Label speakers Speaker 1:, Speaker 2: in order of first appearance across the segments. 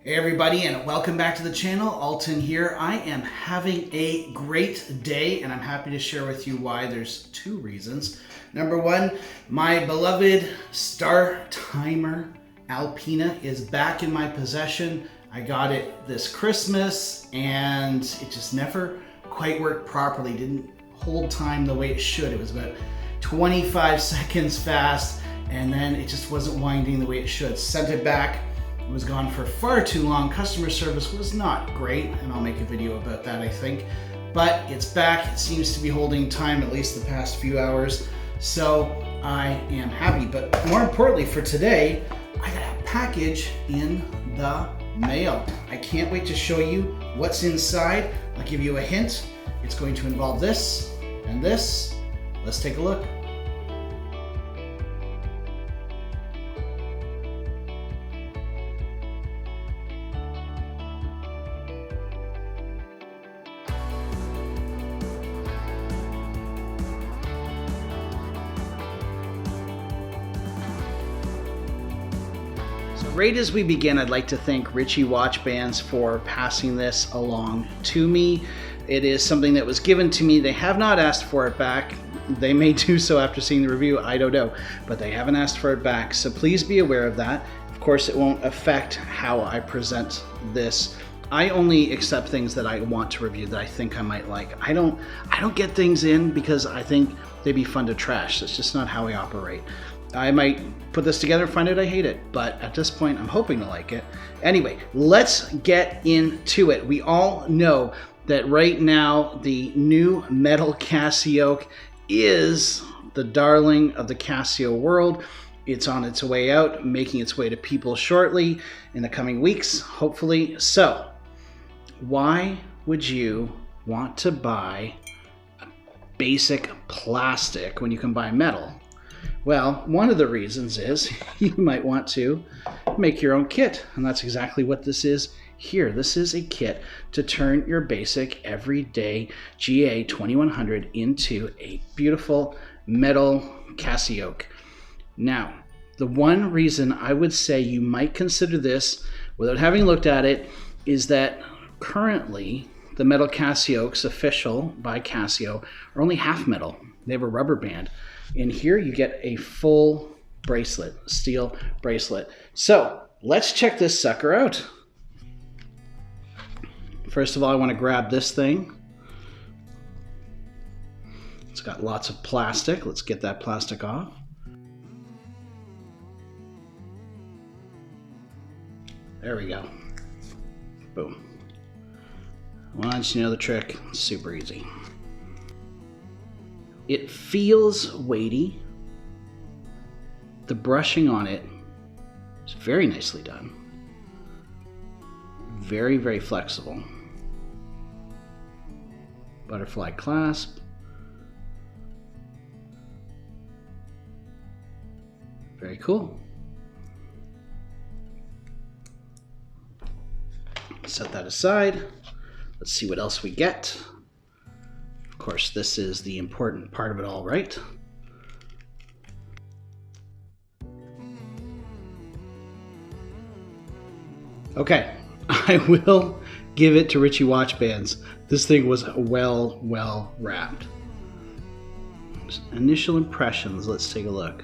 Speaker 1: Hey everybody, and welcome back to the channel. Alton here. I am having a great day and I'm happy to share with you why. There's two reasons. Number one, my beloved Star Timer Alpina is back in my possession. I got it this Christmas and it just never quite worked properly. Didn't hold time the way it should. It was about 25 seconds fast and then it just wasn't winding the way it should. Sent it back. It was gone for far too long. Customer service was not great, and I'll make a video about that, I think. But it's back. It seems to be holding time, at least the past few hours. So I am happy. But more importantly for today, I got a package in the mail. I can't wait to show you what's inside. I'll give you a hint. It's going to involve this and this. Let's take a look. Right as we begin, I'd like to thank Ritche Watch Bands for passing this along to me. It is something that was given to me. They have not asked for it back. They may do so after seeing the review, I don't know, but they haven't asked for it back. So please be aware of that. Of course, it won't affect how I present this. I only accept things that I want to review that I think I might like. I don't get things in because I think they'd be fun to trash. That's just not how I operate. I might put this together and find out I hate it, but at this point, I'm hoping to like it. Anyway, let's get into it. We all know that right now, the new metal Casioak is the darling of the Casio world. It's on its way out, making its way to people shortly in the coming weeks, hopefully. So, why would you want to buy a basic plastic when you can buy metal? Well, one of the reasons is you might want to make your own kit, and that's exactly what this is here. This is a kit to turn your basic everyday GA-2100 into a beautiful metal Casioak. Now, the one reason I would say you might consider this without having looked at it is that currently the metal Casioaks official by Casio are only half metal. They have a rubber band. And here you get a full bracelet, steel bracelet. So let's check this sucker out. First of all, I want to grab this thing. It's got lots of plastic. Let's get that plastic off. There we go. Boom. Once you know the trick, it's super easy. It feels weighty. The brushing on it is very nicely done. Very, very flexible. Butterfly clasp. Very cool. Set that aside. Let's see what else we get. Of course, this is the important part of it all, right? Okay, I will give it to Ritche Watch Bands. This thing was well wrapped. Initial impressions, let's take a look.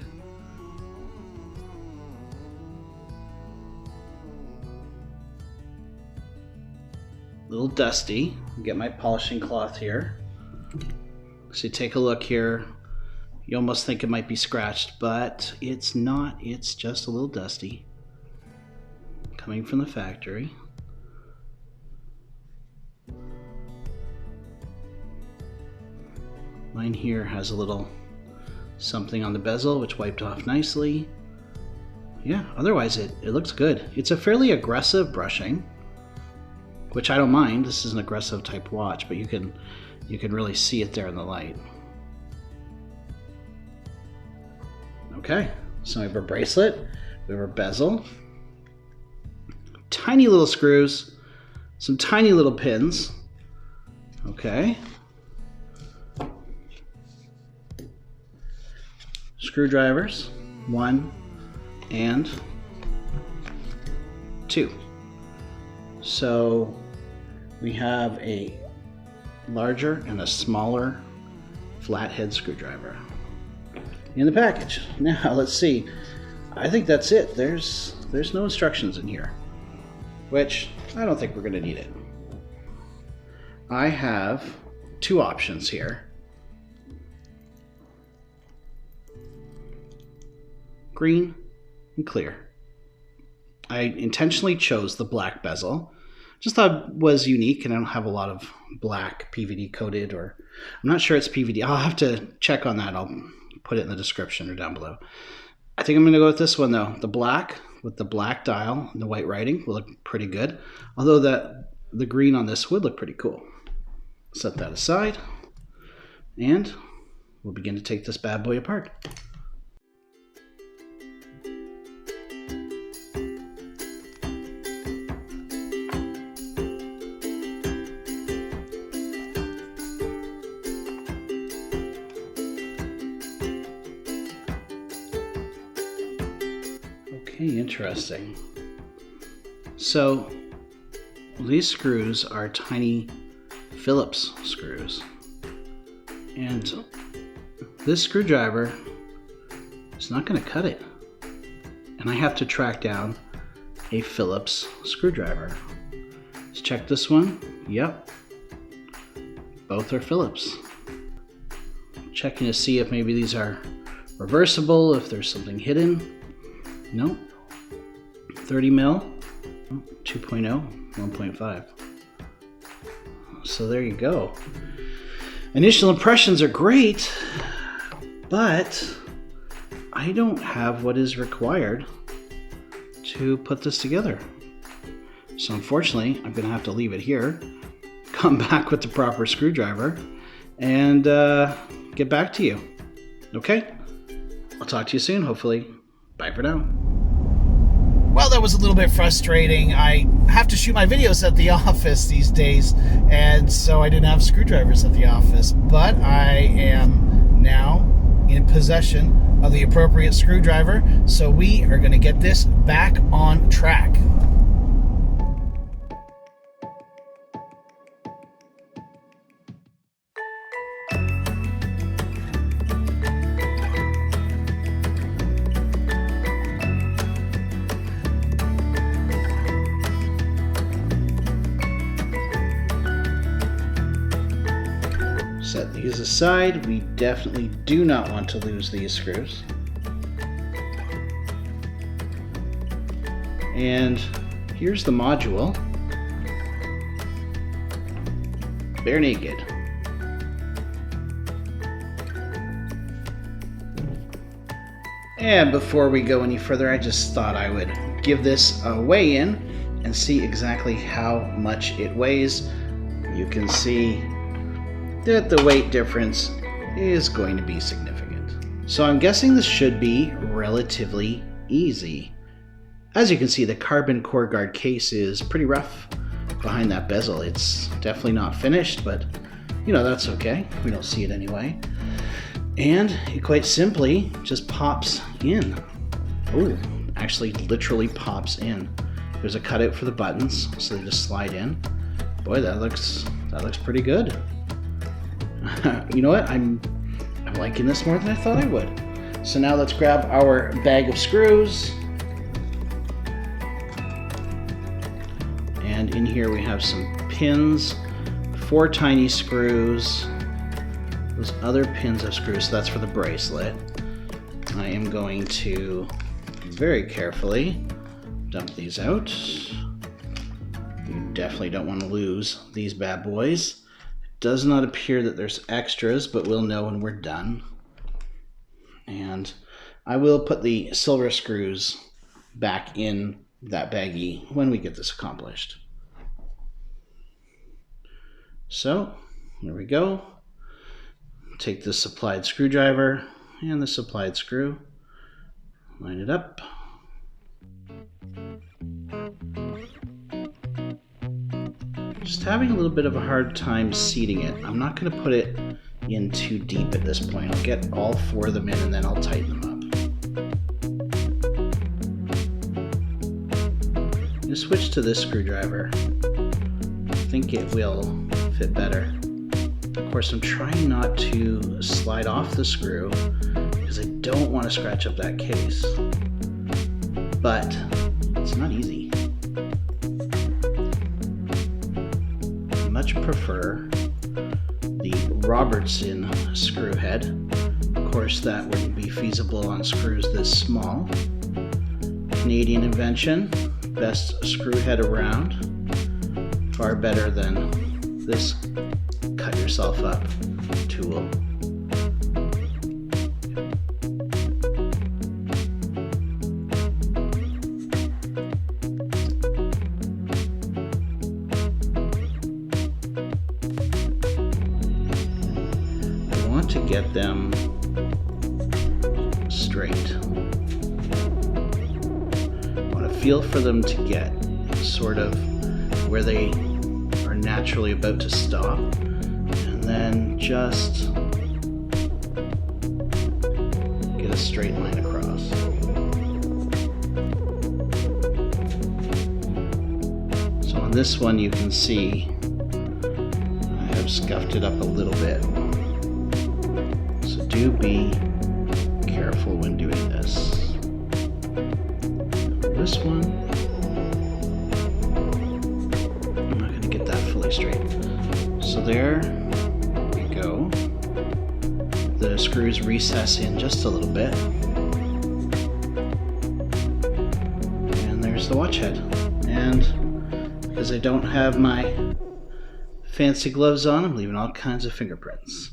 Speaker 1: A little dusty. I'll get my polishing cloth here. So take a look here. You almost think it might be scratched, but it's not. It's just a little dusty. Coming from the factory. Mine here has a little something on the bezel, which wiped off nicely. Yeah, otherwise it looks good. It's a fairly aggressive brushing, which I don't mind. This is an aggressive type watch, but you can really see it there in the light. Okay, so we have our bracelet, we have our bezel, tiny little screws, some tiny little pins. Okay. Screwdrivers, 1 and 2. So we have a larger and a smaller flathead screwdriver in the package. Now let's see. I think that's it. There's no instructions in here, which I don't think we're going to need it. I have two options here. Green and clear. I intentionally chose the black bezel. Just thought it was unique, and I don't have a lot of black PVD coated, or I'm not sure it's PVD. I'll have to check on that. I'll put it in the description or down below. I think I'm going to go with this one though. The black with the black dial and the white writing will look pretty good. Although the green on this would look pretty cool. Set that aside, and we'll begin to take this bad boy apart. Okay, interesting. So these screws are tiny Phillips screws, and this screwdriver is not going to cut it, and I have to track down a Phillips screwdriver. Let's check this one. Yep, both are Phillips. Checking to see if maybe these are reversible, if there's something hidden. Nope. 30 mil, 2.0, 1.5. So there you go. Initial impressions are great, but I don't have what is required to put this together. So unfortunately, I'm going to have to leave it here, come back with the proper screwdriver, and get back to you. Okay? I'll talk to you soon, hopefully. Bye for now. Well, that was a little bit frustrating. I have to shoot my videos at the office these days, and so I didn't have screwdrivers at the office, but I am now in possession of the appropriate screwdriver, so we are going to get this back on track. Set these aside. We definitely do not want to lose these screws. And here's the module. Bare naked. And before we go any further, I just thought I would give this a weigh-in and see exactly how much it weighs. You can see that the weight difference is going to be significant. So I'm guessing this should be relatively easy. As you can see, the carbon core guard case is pretty rough behind that bezel. It's definitely not finished, but you know, that's okay. We don't see it anyway. And it quite simply just pops in. Oh, actually literally pops in. There's a cutout for the buttons, so they just slide in. Boy, that looks pretty good. You know what? I'm liking this more than I thought I would. So now let's grab our bag of screws. And in here we have some pins, 4 tiny screws, those other pins of screws, so that's for the bracelet. I am going to very carefully dump these out. You definitely don't want to lose these bad boys. Does not appear that there's extras, but we'll know when we're done. And I will put the silver screws back in that baggie when we get this accomplished. So, there we go. Take the supplied screwdriver and the supplied screw, line it up. Just having a little bit of a hard time seating it. I'm not going to put it in too deep at this point. I'll get all 4 of them in and then I'll tighten them up. switch to this screwdriver. I think it will fit better. Of course, I'm trying not to slide off the screw because I don't want to scratch up that case. But it's not easy. I much prefer the Robertson screw head. Of course, that wouldn't be feasible on screws this small. Canadian invention, best screw head around. Far better than this cut yourself up tool. I want to get them straight. I want to feel for them to get sort of where they are naturally about to stop, and then just get a straight line across. So on this one you can see I have scuffed it up a little bit. So do be careful when doing this. This one, I'm not going to get that fully straight. So there we go. The screws recess in just a little bit. And there's the watch head. And because I don't have my fancy gloves on, I'm leaving all kinds of fingerprints.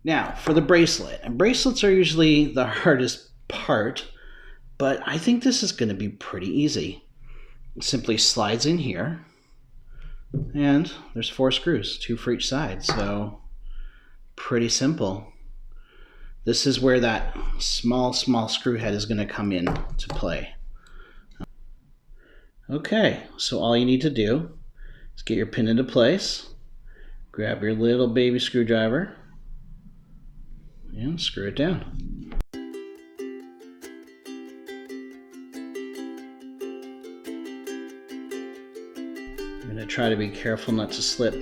Speaker 1: Now, for the bracelet. And bracelets are usually the hardest part, but I think this is going to be pretty easy. It simply slides in here, and there's 4 screws, 2 for each side, so pretty simple. This is where that small screw head is going to come in to play. Okay, so all you need to do is get your pin into place, grab your little baby screwdriver, and screw it down. I'm going to try to be careful not to slip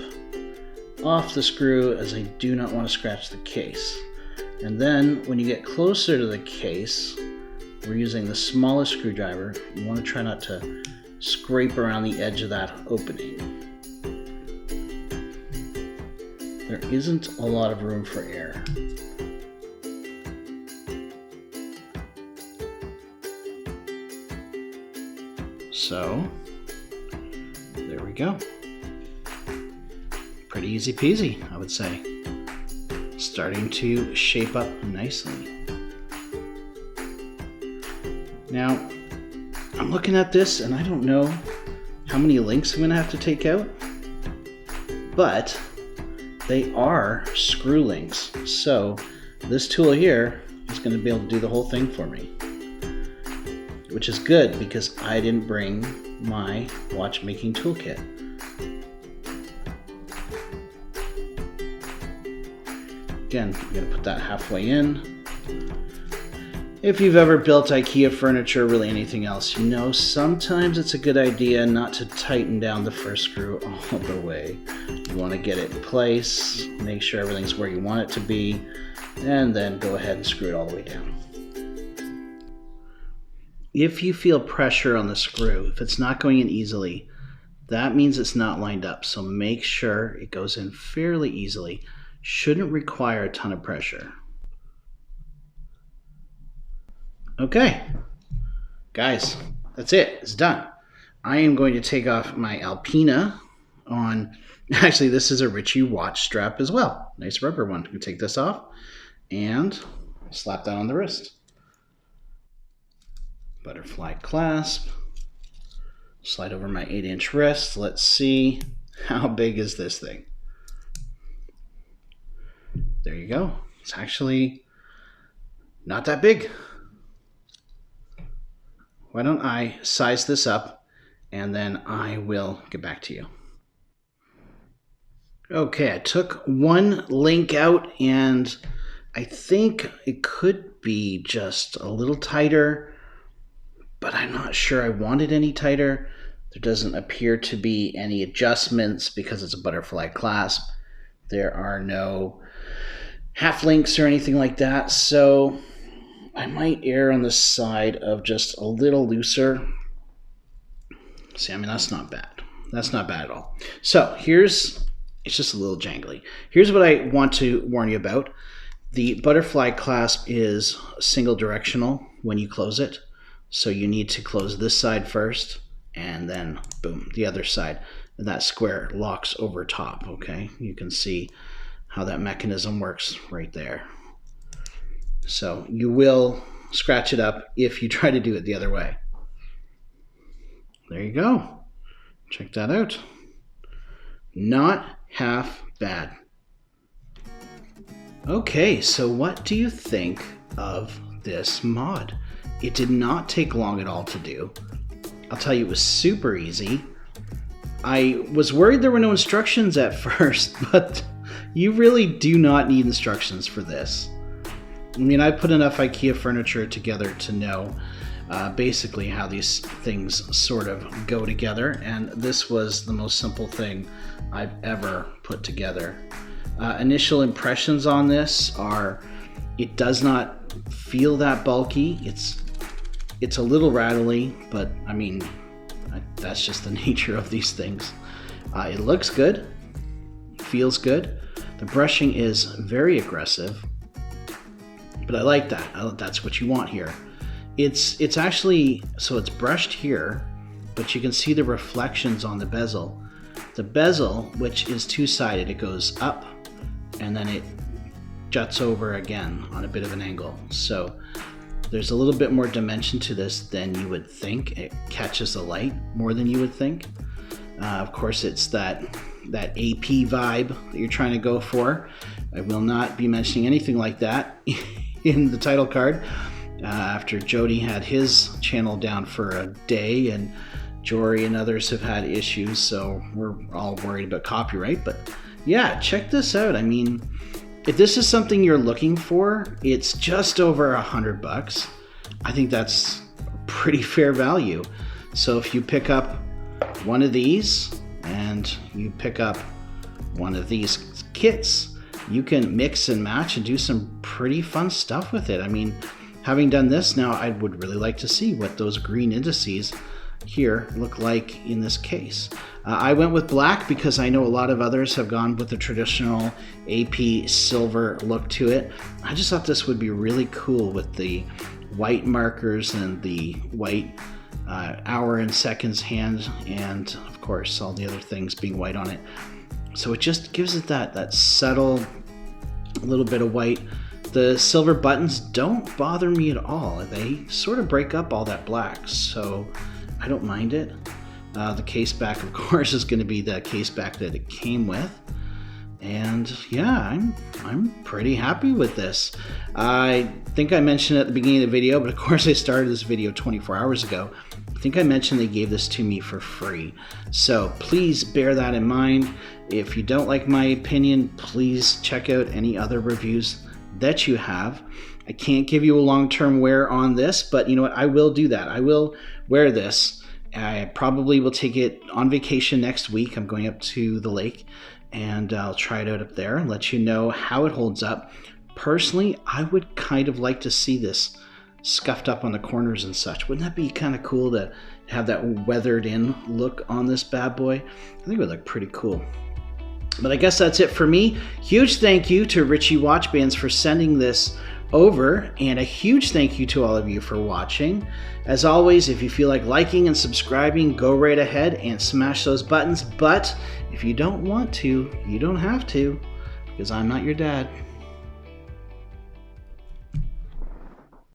Speaker 1: off the screw, as I do not want to scratch the case. And then when you get closer to the case, we're using the smallest screwdriver. You want to try not to scrape around the edge of that opening. There isn't a lot of room for air. So, there we go. Pretty easy peasy, I would say. Starting to shape up nicely. Now, I'm looking at this and I don't know how many links I'm going to have to take out, but they are screw links. So this tool here is going to be able to do the whole thing for me, which is good because I didn't bring my watchmaking toolkit. Again, I'm going to put that halfway in. If you've ever built IKEA furniture, or really anything else, you know sometimes it's a good idea not to tighten down the first screw all the way. You want to get it in place, make sure everything's where you want it to be, and then go ahead and screw it all the way down. If you feel pressure on the screw, if it's not going in easily, that means it's not lined up. So make sure it goes in fairly easily. Shouldn't require a ton of pressure. Okay, guys, that's it. It's done. I am going to take off my Alpina on, actually this is a Ritche watch strap as well. Nice rubber one. You can take this off and slap that on the wrist. Butterfly clasp. Slide over my 8-inch wrist. Let's see, how big is this thing? There you go. It's actually not that big. Why don't I size this up and then I will get back to you. Okay, I took one link out and I think it could be just a little tighter, but I'm not sure I want it any tighter. There doesn't appear to be any adjustments because it's a butterfly clasp. There are no half links or anything like that, so I might err on the side of just a little looser. See, I mean, that's not bad. That's not bad at all. So it's just a little jangly. Here's what I want to warn you about. The butterfly clasp is single directional when you close it. So you need to close this side first and then boom, the other side. And that square locks over top, okay? You can see how that mechanism works right there. So you will scratch it up if you try to do it the other way. There you go. Check that out. Not half bad. Okay, so what do you think of this mod? It did not take long at all to do. I'll tell you, it was super easy. I was worried there were no instructions at first, but you really do not need instructions for this. I mean, I put enough IKEA furniture together to know basically how these things sort of go together, and this was the most simple thing I've ever put together. Initial impressions on this are, it does not feel that bulky. It's a little rattly, but I mean, that's just the nature of these things. It looks good, feels good. The brushing is very aggressive, but I like that. That's what you want here. It's actually, so it's brushed here, but you can see the reflections on the bezel. The bezel, which is two-sided, it goes up and then it juts over again on a bit of an angle. So there's a little bit more dimension to this than you would think. It catches the light more than you would think. Of course, it's that AP vibe that you're trying to go for. I will not be mentioning anything like that in the title card. After Jody had his channel down for a day, and Jory and others have had issues, so we're all worried about copyright. But yeah, check this out. I mean, if this is something you're looking for, it's just over $100. I think that's pretty fair value. So if you pick up one of these and you pick up one of these kits, you can mix and match and do some pretty fun stuff with it. I mean, having done this now, I would really like to see what those green indices here look like in this case. I went with black because I know a lot of others have gone with the traditional AP silver look to it. I just thought this would be really cool with the white markers and the white hour and seconds hand, and of course all the other things being white on it. So it just gives it that subtle little bit of white. The silver buttons don't bother me at all. They sort of break up all that black, so I don't mind it. The case back, of course, is going to be the case back that it came with. And yeah, I'm pretty happy with this. I think I mentioned at the beginning of the video, but of course I started this video 24 hours ago. I think I mentioned they gave this to me for free. So please bear that in mind. If you don't like my opinion, please check out any other reviews that you have. I can't give you a long-term wear on this, but you know what? I will do that. I will wear this. I probably will take it on vacation next week. I'm going up to the lake, and I'll try it out up there and let you know how it holds up. Personally, I would kind of like to see this scuffed up on the corners and such. Wouldn't that be kind of cool to have that weathered in look on this bad boy? I think it would look pretty cool. But I guess that's it for me. Huge thank you to Ritche Watch Bands for sending this over, and a huge thank you to all of you for watching. As always, if you feel like liking and subscribing, go right ahead and smash those buttons. But if you don't want to, you don't have to, because I'm not your dad.